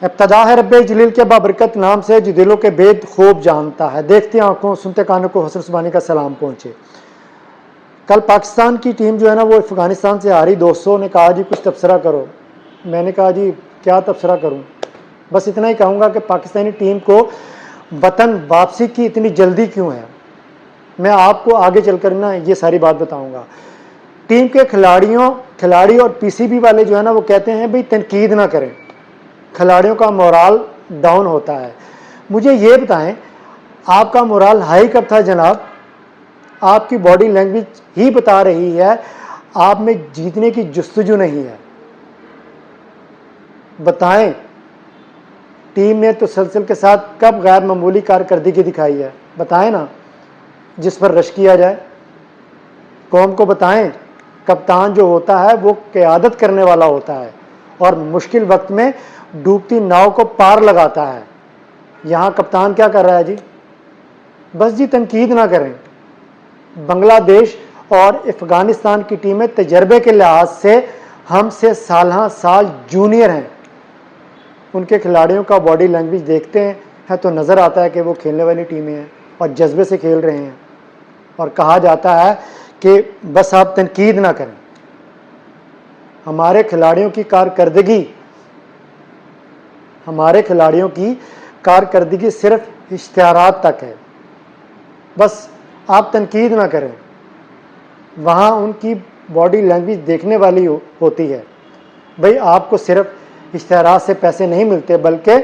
ابتدا ہے رب جلیل کے بابرکت نام سے جو دلوں کے بید خوب جانتا ہے، دیکھتے آنکھوں سنتے کانوں کو حسن زبانی کا سلام پہنچے۔ کل پاکستان کی ٹیم جو ہے نا وہ افغانستان سے ہاری، دوستوں نے کہا جی کچھ تبصرہ کرو۔ میں نے کہا جی کیا تبصرہ کروں، بس اتنا ہی کہوں گا کہ پاکستانی ٹیم کو وطن واپسی کی اتنی جلدی کیوں ہے۔ میں آپ کو آگے چل کر نا یہ ساری بات بتاؤں گا۔ ٹیم کے کھلاڑی اور پی سی بی والے جو ہے نا وہ کہتے ہیں بھئی تنقید نہ کریں، کھلاڑیوں کا مورال ڈاؤن ہوتا ہے۔ مجھے یہ بتائیں آپ کا مورال ہائی کب تھا جناب؟ آپ کی باڈی لینگویج ہی بتا رہی ہے آپ میں جیتنے کی جستجو نہیں ہے۔ بتائیں ٹیم نے تسلسل کے ساتھ کب غیر معمولی کارکردگی دکھائی ہے؟ بتائیں نا، جس پر رش کیا جائے۔ قوم کو بتائیں کپتان جو ہوتا ہے وہ قیادت کرنے والا ہوتا ہے اور مشکل وقت میں ڈوبتی ناؤ کو پار لگاتا ہے۔ یہاں کپتان کیا کر رہا ہے جی؟ بس جی تنقید نہ کریں۔ بنگلہ دیش اور افغانستان کی ٹیمیں تجربے کے لحاظ سے ہم سے سالہ سال جونیئر ہیں۔ ان کے کھلاڑیوں کا باڈی لینگویج دیکھتے ہیں تو نظر آتا ہے کہ وہ کھیلنے والی ٹیمیں ہیں اور جذبے سے کھیل رہے ہیں، اور کہا جاتا ہے کہ بس آپ تنقید نہ کریں۔ ہمارے کھلاڑیوں کی کارکردگی صرف اشتہارات تک ہے، بس آپ تنقید نہ کریں۔ وہاں ان کی باڈی لینگویج دیکھنے والی ہوتی ہے۔ بھئی آپ کو صرف اشتہارات سے پیسے نہیں ملتے، بلکہ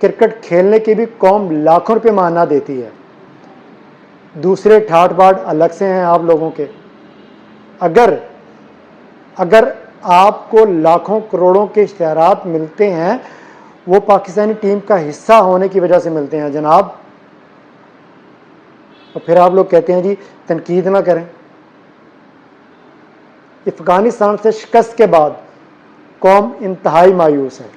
کرکٹ کھیلنے کی بھی قوم لاکھوں روپے ماہانہ دیتی ہے۔ دوسرے ٹھاٹ باٹ الگ سے ہیں آپ لوگوں کے۔ اگر آپ کو لاکھوں کروڑوں کے اشتہارات ملتے ہیں وہ پاکستانی ٹیم کا حصہ ہونے کی وجہ سے ملتے ہیں جناب، اور پھر آپ لوگ کہتے ہیں جی تنقید نہ کریں۔ افغانستان سے شکست کے بعد قوم انتہائی مایوس ہے۔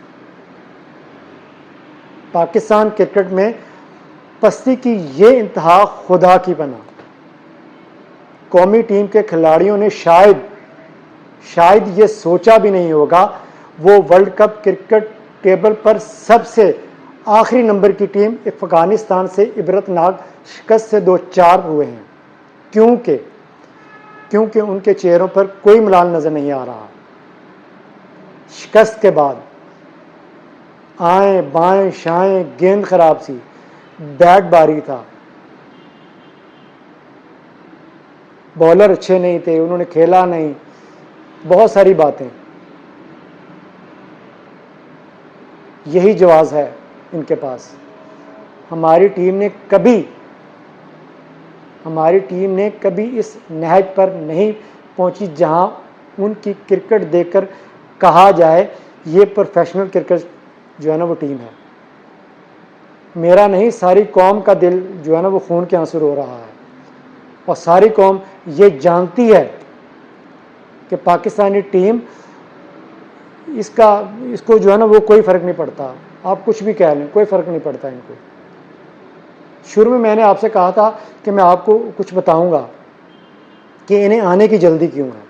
پاکستان کرکٹ میں پستی کی یہ انتہا خدا کی پناہ۔ قومی ٹیم کے کھلاڑیوں نے شاید یہ سوچا بھی نہیں ہوگا وہ ورلڈ کپ کرکٹ ٹیبل پر سب سے آخری نمبر کی ٹیم افغانستان سے عبرتناک شکست سے دوچار ہوئے ہیں، کیونکہ ان کے چہروں پر کوئی ملال نظر نہیں آ رہا۔ شکست کے بعد آئیں بائیں شائیں، گیند خراب سی، بیٹ باری تھا، بولر اچھے نہیں تھے، انہوں نے کھیلا نہیں، بہت ساری باتیں۔ یہی جواز ہے ان کے پاس۔ ہماری ٹیم نے کبھی اس نہج پر نہیں پہنچی جہاں ان کی کرکٹ دیکھ کر کہا جائے یہ پروفیشنل کرکٹ جو ہے نا وہ ٹیم ہے۔ میرا نہیں، ساری قوم کا دل جو ہے نا وہ خون کے آنسو رو رہا ہے، اور ساری قوم یہ جانتی ہے کہ پاکستانی ٹیم اس کو جو ہے نا وہ کوئی فرق نہیں پڑتا، آپ کچھ بھی کہہ لیں کوئی فرق نہیں پڑتا ان کو۔ شروع میں نے آپ سے کہا تھا کہ میں آپ کو کچھ بتاؤں گا کہ انہیں آنے کی جلدی کیوں ہے،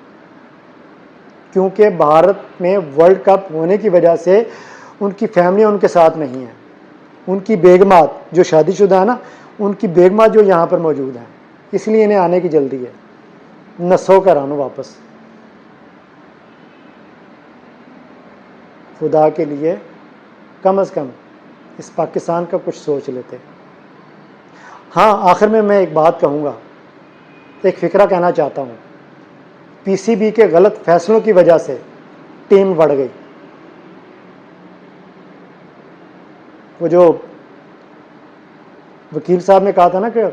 کیونکہ بھارت میں ورلڈ کپ ہونے کی وجہ سے ان کی فیملیاں ان کے ساتھ نہیں ہیں۔ ان کی بیگمات جو شادی شدہ ہے نا، ان کی بیگمات جو یہاں پر موجود ہیں، اس لیے انہیں آنے کی جلدی ہے۔ نہ سو کر آنا واپس۔ خدا کے لیے کم از کم اس پاکستان کا کچھ سوچ لیتے۔ ہاں آخر میں ایک بات کہوں گا، ایک فکرہ کہنا چاہتا ہوں۔ پی سی بی کے غلط فیصلوں کی وجہ سے ٹیم بڑھ گئی۔ وہ جو وکیل صاحب نے کہا تھا نا کہ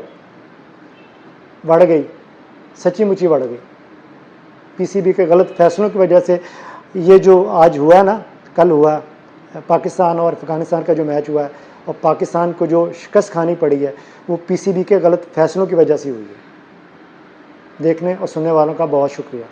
بڑھ گئی، سچی مچی بڑھ گئی۔ پی سی بی کے غلط فیصلوں کی وجہ سے یہ جو آج ہوا نا، کل ہوا پاکستان اور افغانستان کا جو میچ ہوا ہے، اور پاکستان کو جو شکست کھانی پڑی ہے وہ پی سی بی کے غلط فیصلوں کی وجہ سے ہوئی ہے۔ دیکھنے اور سننے والوں کا بہت شکریہ۔